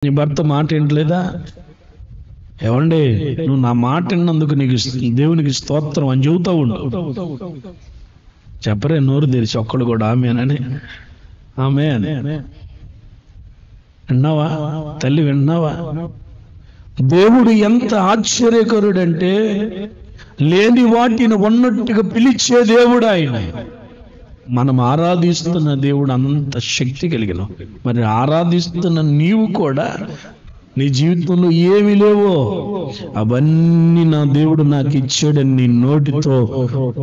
నీ భర్త మాట ఏంటలేదా? ఏమండి, నువ్వు నా మాట విన్నందుకు నీకు దేవునికి స్తోత్రం అని చెబుతా ఉండు. చెప్పరే నోరు తెరిచి ఒక్కడు కూడా ఆమేనని. ఆమేన్. విన్నావా తల్లి, విన్నావా? దేవుడు ఎంత ఆశ్చర్యకరుడంటే లేని వాటిని ఉన్నట్టుగా పిలిచే దేవుడు ఆయన. మనం ఆరాధిస్తున్న దేవుడు అంత శక్తి కలిగిన. మరి ఆరాధిస్తున్న నీవు కూడా నీ జీవితంలో ఏమి లేవో అవన్నీ నా దేవుడు నాకు ఇచ్చాడని నీ నోటితో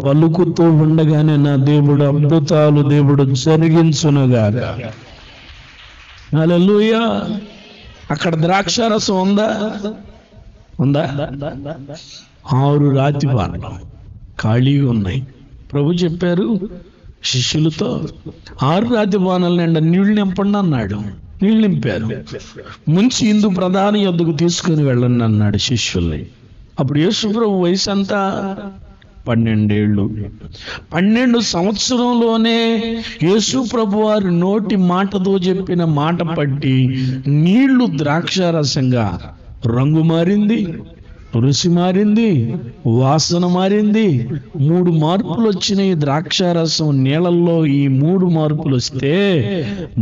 పలుకుతూ ఉండగానే నా దేవుడు అద్భుతాలు దేవుడు జరిగించునుగాక. హల్లెలూయా. అక్కడ ద్రాక్షారసం ఉందా? 6 రాతి పానలు ఖాళీగా ఉన్నాయి. ప్రభు చెప్పారు శిష్యులతో, 6 రాతి పానల నిండా నీళ్లు నింపండి అన్నాడు. నీళ్ళు నింపారు. ముంచి ఇందు ప్రధాని యొద్దకు తీసుకుని వెళ్ళండి అన్నాడు శిష్యుల్ని. అప్పుడు యేసు ప్రభు వయసు అంతా 12 ఏళ్ళు. 12 సంవత్సరంలోనే యేసు ప్రభు వారి నోటి మాటతో చెప్పిన మాట పట్టి నీళ్లు ద్రాక్షారసంగా రంగు మారింది, రుచి మారింది, వాసన మారింది. 3 మార్పులు వచ్చినాయి ద్రాక్షారసం నీళ్ళల్లో. ఈ 3 మార్పులు వస్తే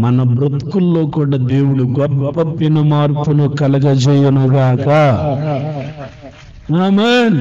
మన బ్రతుకుల్లో కూడా దేవుడు గొప్ప పెను మార్పును కలగజేయునుగాక. ఆమేన్.